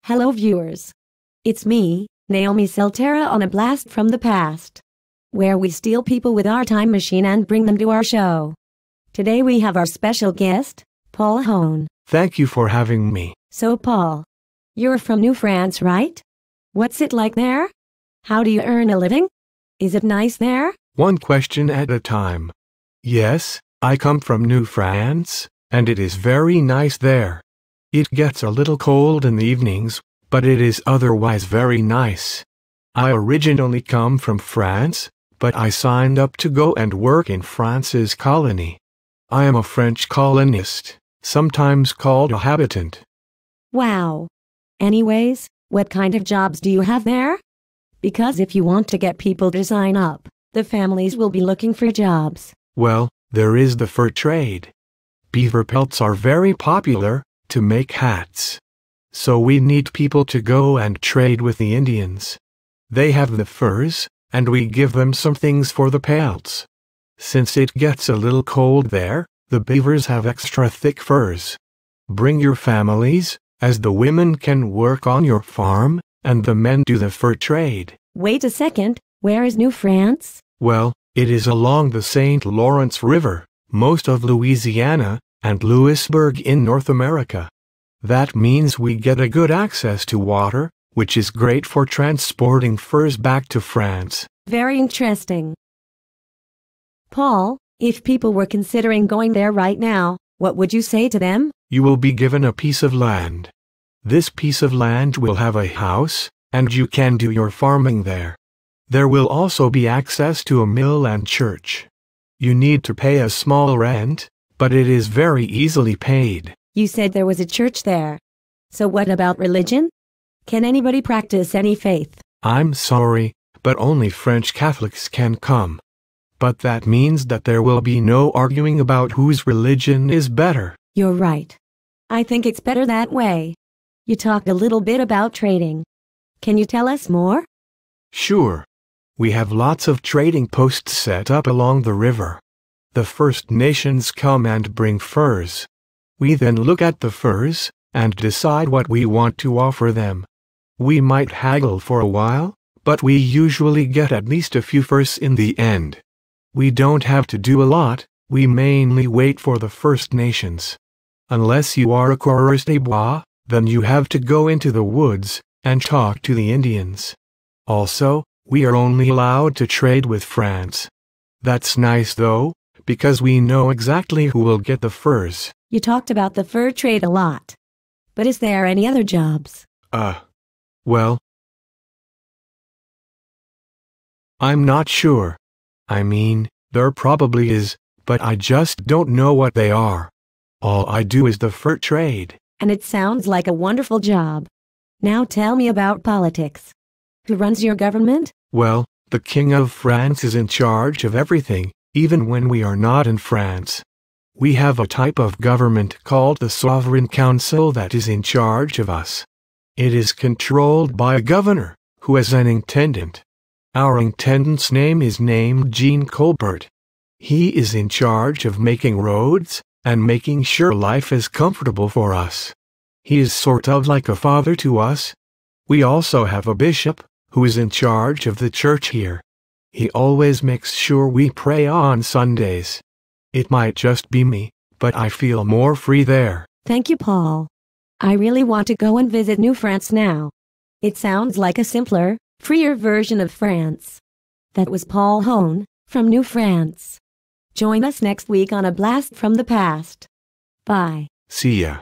Hello viewers. It's me, Naomi Seltera on A Blast from the Past, where we steal people with our time machine and bring them to our show. Today we have our special guest, Paul Hone. Thank you for having me. So Paul, you're from New France, right? What's it like there? How do you earn a living? Is it nice there? One question at a time. Yes, I come from New France, and it is very nice there. It gets a little cold in the evenings, but it is otherwise very nice. I originally come from France, but I signed up to go and work in France's colony. I am a French colonist, sometimes called a habitant. Wow. Anyways, what kind of jobs do you have there? Because if you want to get people to sign up, the families will be looking for jobs. Well, there is the fur trade. Beaver pelts are very popular to make hats. So we need people to go and trade with the Indians. They have the furs, and we give them some things for the pelts. Since it gets a little cold there, the beavers have extra thick furs. Bring your families, as the women can work on your farm, and the men do the fur trade. Wait a second, where is New France? Well, it is along the St. Lawrence River, most of Louisiana, and Louisburg in North America. That means we get a good access to water, which is great for transporting furs back to France. Very interesting. Paul, if people were considering going there right now, what would you say to them? You will be given a piece of land. This piece of land will have a house, and you can do your farming there. There will also be access to a mill and church. You need to pay a small rent, but it is very easily paid. You said there was a church there. So what about religion? Can anybody practice any faith? I'm sorry, but only French Catholics can come. But that means that there will be no arguing about whose religion is better. You're right. I think it's better that way. You talked a little bit about trading. Can you tell us more? Sure. We have lots of trading posts set up along the river. The First Nations come and bring furs. We then look at the furs and decide what we want to offer them. We might haggle for a while, but we usually get at least a few furs in the end. We don't have to do a lot, we mainly wait for the First Nations. Unless you are a coureur des bois, then you have to go into the woods and talk to the Indians. Also, we are only allowed to trade with France. That's nice though, because we know exactly who will get the furs. You talked about the fur trade a lot. But is there any other jobs? Well, I'm not sure. I mean, there probably is, but I just don't know what they are. All I do is the fur trade. And it sounds like a wonderful job. Now tell me about politics. Who runs your government? Well, the King of France is in charge of everything, even when we are not in France. We have a type of government called the Sovereign Council that is in charge of us. It is controlled by a governor, who is an intendant. Our intendant's name is named Jean Colbert. He is in charge of making roads, and making sure life is comfortable for us. He is sort of like a father to us. We also have a bishop, who is in charge of the church here. He always makes sure we pray on Sundays. It might just be me, but I feel more free there. Thank you, Paul. I really want to go and visit New France now. It sounds like a simpler, freer version of France. That was Paul Hone, from New France. Join us next week on A Blast from the Past. Bye. See ya.